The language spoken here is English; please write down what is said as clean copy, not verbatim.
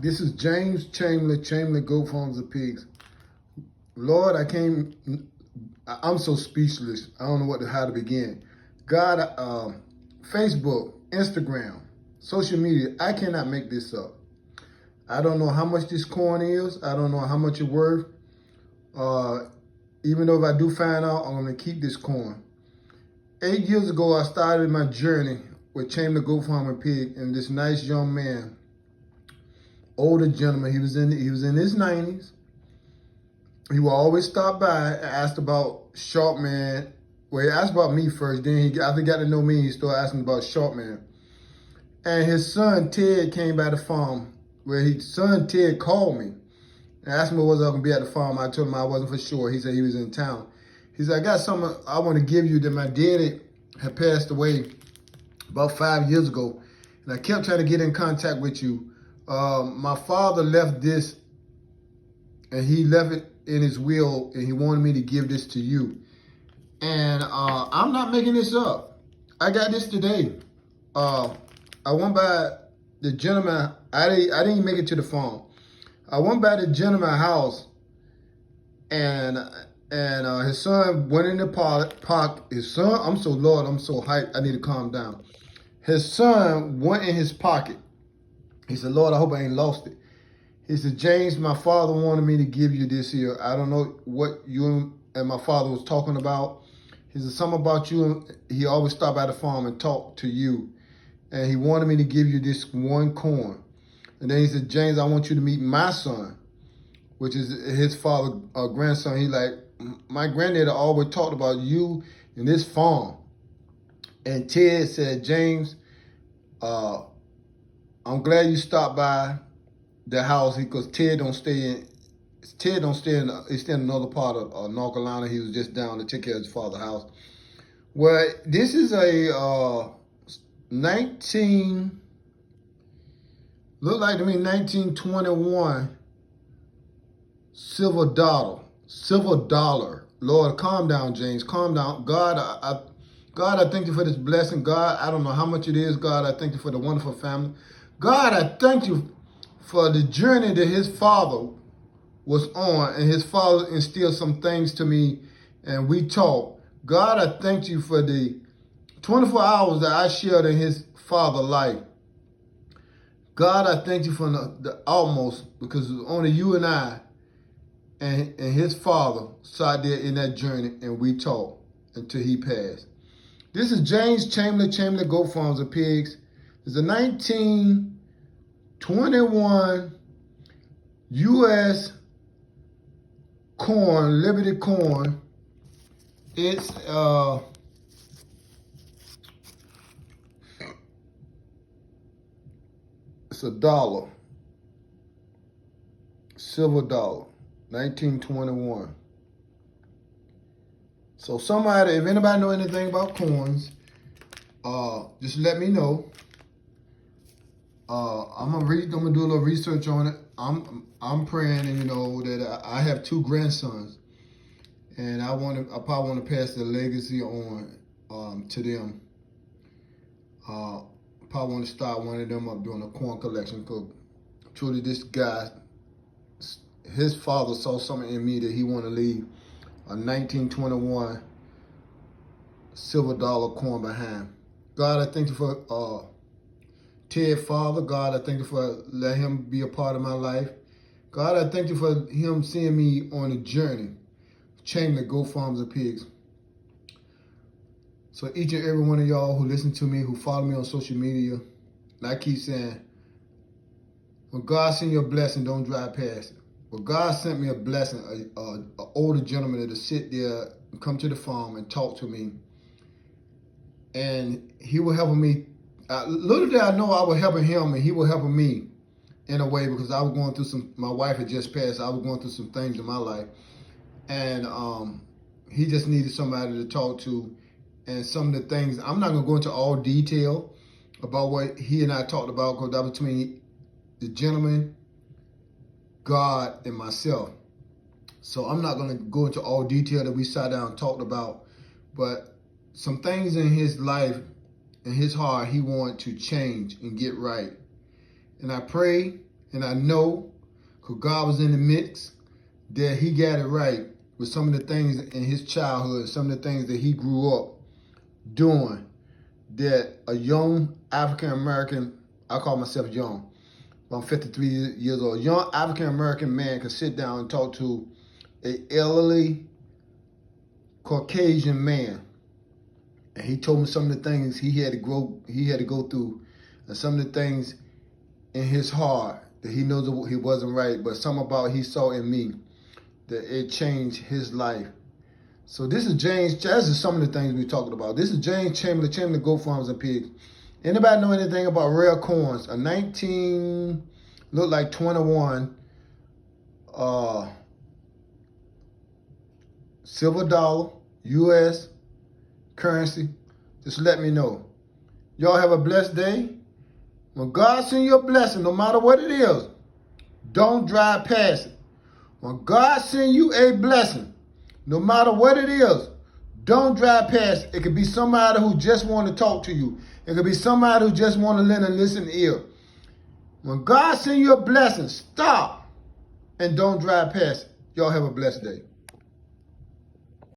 This is James Chamblee, Goat Farms and Pigs. Lord, I'm so speechless. I don't know how to begin. God, Facebook, Instagram, social media, I cannot make this up. I don't know how much this corn is. I don't know how much it's worth. Even though if I do find out, I'm going to keep this corn. 8 years ago, I started my journey with Chamblee Goat Farm and Pig, and this nice young man, older gentleman, he was in his 90s. He would always stop by and ask about Sharp Man. Well, he asked about me first, then after he got to know me, he started asking about Sharp Man. And his son, Ted, came by the farm, where his son, Ted, called me and asked me was I going to be at the farm. I told him I wasn't for sure. He said he was in town. He said, I got something I want to give you that my daddy had passed away about 5 years ago. And I kept trying to get in contact with you. My father left this, and he left it in his will, and he wanted me to give this to you. And I'm not making this up. I got this today. I went by the gentleman. I didn't make it to the farm. I went by the gentleman's house, and his son went in the park. His son, I'm so hyped. I need to calm down. His son went in his pocket. He said, Lord, I hope I ain't lost it. He said, James, my father wanted me to give you this here. I don't know what you and my father was talking about. He said, something about you. He always stopped by the farm and talked to you. And he wanted me to give you this one corn. And then he said, James, I want you to meet my son, which is his father, grandson. He like, my granddad always talked about you and this farm. And Ted said, James, I'm glad you stopped by the house because Ted don't stay in. He stay in another part of North Carolina. He was just down to take care of his father's house. Well, this is a 1921 silver dollar. Lord, calm down, James. Calm down. God, I thank you for this blessing. God, I don't know how much it is. God, I thank you for the wonderful family. God, I thank you for the journey that his father was on, and his father instilled some things to me, and we talked. God, I thank you for the 24 hours that I shared in his father's life. God, I thank you for the almost, because it was only you and I and his father sat there in that journey, and we talked until he passed. This is James Chamblee Goat Farms and Pigs. It's a 1921 U.S. corn, Liberty corn. It's a dollar, silver dollar, 1921. So somebody, if anybody know anything about coins, just let me know. I'm gonna do a little research on it. I'm praying, and that I have 2 grandsons, and I probably want to pass the legacy on to them. Probably want to start one of them up doing a corn collection, because truly this guy, his father saw something in me that he want to leave a 1921 silver dollar corn behind. God, I thank you for Ted, Father. God, I thank you for letting him be a part of my life. God, I thank you for him seeing me on a journey, Chamblee Goat Farms and Pigs. So each and every one of y'all who listen to me, who follow me on social media, and I keep saying, when God send you a blessing, don't drive past it. But God sent me a blessing, an older gentleman that'll sit there and come to the farm and talk to me. And he was helping me. Little did I know I was helping him, and he was helping me in a way, because I was going through my wife had just passed. I was going through some things in my life. And he just needed somebody to talk to. And some of the things, I'm not going to go into all detail about what he and I talked about, because that was between the gentleman, God, and myself. So I'm not going to go into all detail that we sat down and talked about. But some things in his life, in his heart, he wanted to change and get right. And I pray And I know, because God was in the mix, that he got it right with some of the things in his childhood, some of the things that he grew up doing, that a young African-American, I call myself young, I'm 53 years old, young African-American man can sit down and talk to an elderly Caucasian man. And he told me some of the things he had to go through, and some of the things in his heart that he knows he wasn't right, but some about he saw in me that it changed his life. So this is James. This is some of the things we're talking about. This is James Chamblee, Chamblee Goat Farms and Pigs. Anybody know anything about rare coins? A 19, look like 21, silver dollar, U.S. currency. Just let me know. Y'all have a blessed day. When God sends you a blessing, no matter what it is, don't drive past it. When God sends you a blessing, no matter what it is, don't drive past it. It could be somebody who just want to talk to you. It could be somebody who just want to lend a listening ear. When God sends you a blessing, stop and don't drive past it. Y'all have a blessed day.